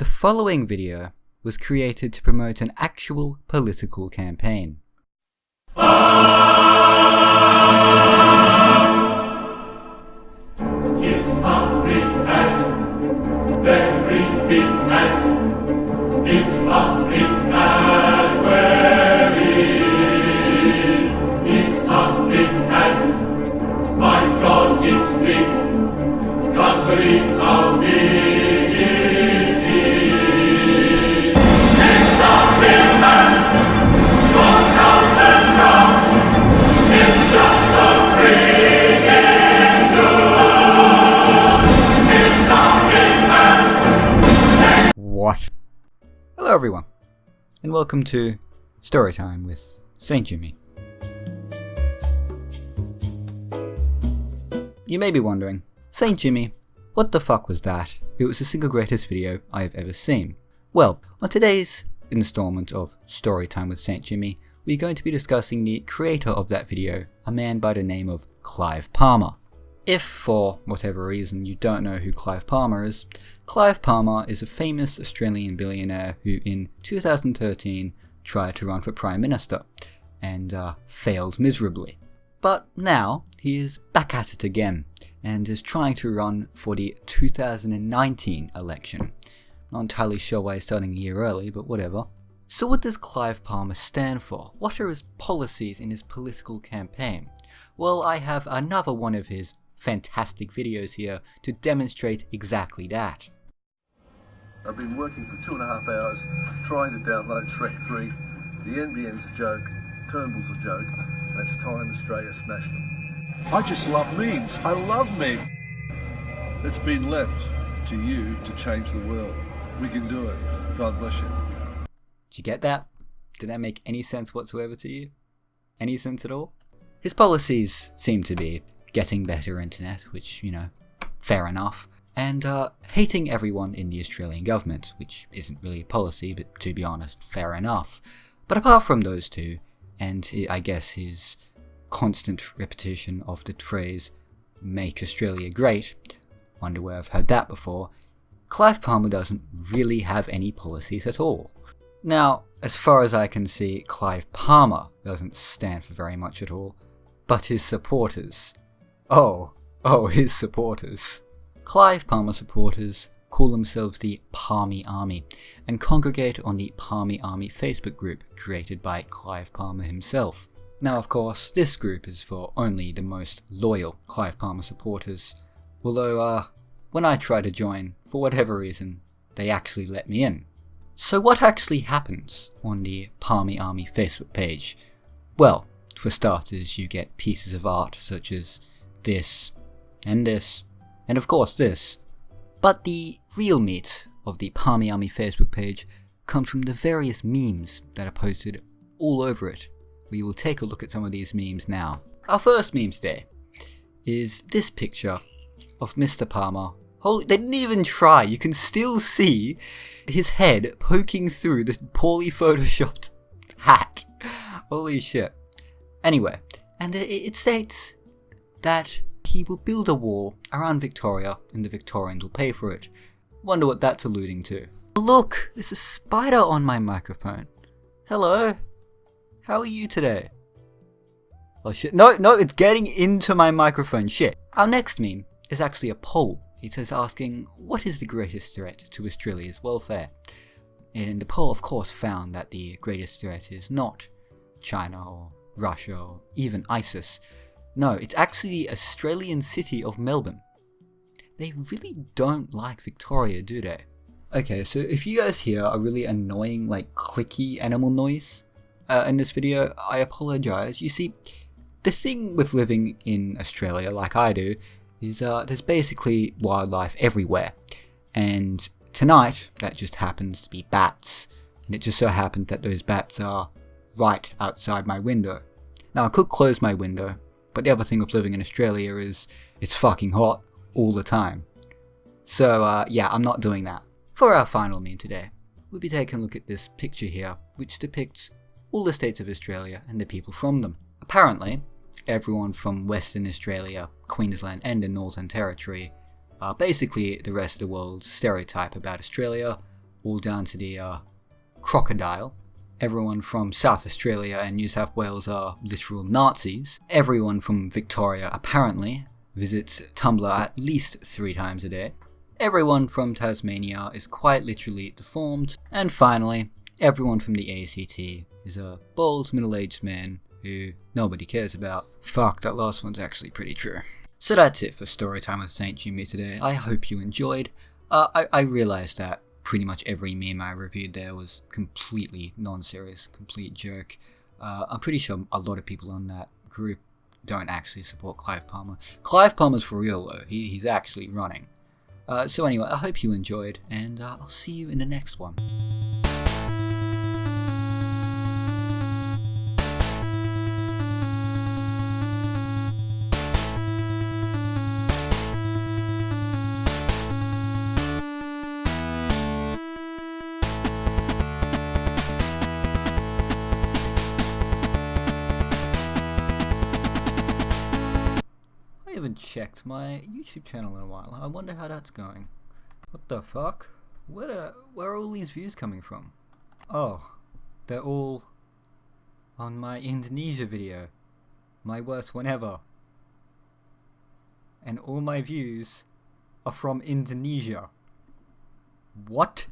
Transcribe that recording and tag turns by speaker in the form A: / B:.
A: The following video was created to promote an actual political campaign.
B: It's a big ad, very big ad. It's a big ad, it's a big ad. My God, it's big. Can't believe how big it is. It's a big ad for counting crowds. It's just so freaking good. It's a big ad.
A: What? Hello everyone, and welcome to Storytime with St. Jimmy. You may be wondering, St. Jimmy, what the fuck was that? It was the single greatest video I have ever seen. Well, on today's installment of Storytime with St. Jimmy, we're going to be discussing the creator of that video, a man by the name of Clive Palmer. If, for whatever reason, you don't know who Clive Palmer is a famous Australian billionaire who in 2013 tried to run for Prime Minister and failed miserably. But now he is back at it again and is trying to run for the 2019 election. Not entirely sure why he's starting a year early, but whatever. So what does Clive Palmer stand for? What are his policies in his political campaign? Well, I have another one of his fantastic videos here to demonstrate exactly that.
C: I've been working for 2.5 hours trying to download Shrek 3. The NBN's a joke, Turnbull's a joke, and it's time Australia smashed them. I just love memes. I love memes. It's been left to you to change the world. We can do it. God bless you.
A: Did you get that? Did that make any sense whatsoever to you? Any sense at all? His policies seem to be getting better internet, which, you know, fair enough, and hating everyone in the Australian government, which isn't really a policy, but to be honest, fair enough. But apart from those two, and I guess his constant repetition of the phrase, "Make Australia Great," wonder where I've heard that before, Clive Palmer doesn't really have any policies at all. Now, as far as I can see, Clive Palmer doesn't stand for very much at all, but his supporters. His supporters. Clive Palmer supporters call themselves the Palmy Army and congregate on the Palmy Army Facebook group created by Clive Palmer himself. Now, of course, this group is for only the most loyal Clive Palmer supporters, although when I try to join, for whatever reason, they actually let me in. So what actually happens on the Palmy Army Facebook page? Well, for starters, you get pieces of art such as this, and of course this. But the real meat of the Palmy Army Facebook page comes from the various memes that are posted all over it. We will take a look at some of these memes now. Our first meme today is this picture of Mr. Palmer. Holy, they didn't even try. You can still see his head poking through this poorly photoshopped hat. Holy shit. Anyway, and it states that he will build a wall around Victoria and the Victorians will pay for it. Wonder what that's alluding to. Look, there's a spider on my microphone. Hello? How are you today? Oh shit, no, it's getting into my microphone, shit. Our next meme is actually a poll. It says asking, what is the greatest threat to Australia's welfare? And the poll of course found that the greatest threat is not China or Russia or even ISIS. No, it's actually the Australian city of Melbourne. They really don't like Victoria, do they? Okay, so if you guys hear a really annoying, like, clicky animal noise in this video, I apologize. You see, the thing with living in Australia, like I do, is there's basically wildlife everywhere. And tonight, that just happens to be bats. And it just so happened that those bats are right outside my window. Now, I could close my window, but the other thing with living in Australia is it's fucking hot all the time. So, yeah, I'm not doing that. For our final meme today, we'll be taking a look at this picture here, which depicts all the states of Australia and the people from them. Apparently, everyone from Western Australia, Queensland and the Northern Territory are basically the rest of the world's stereotype about Australia, all down to the crocodile. Everyone from South Australia and New South Wales are literal Nazis. Everyone from Victoria apparently visits Tumblr at least 3 times a day. Everyone from Tasmania is quite literally deformed. And finally, everyone from the ACT is a bald middle-aged man who nobody cares about. Fuck, that last one's actually pretty true. So that's it for Storytime with Saint Jimmy today. I hope you enjoyed. I realised that pretty much every meme I reviewed there was completely non-serious, complete joke. I'm pretty sure a lot of people on that group don't actually support Clive Palmer. Clive Palmer's for real though, he's actually running. So anyway, I hope you enjoyed, and I'll see you in the next one. I haven't checked my YouTube channel in a while. I wonder how that's going. What the fuck? Where are all these views coming from? Oh, they're all on my Indonesia video. My worst one ever. And all my views are from Indonesia. What?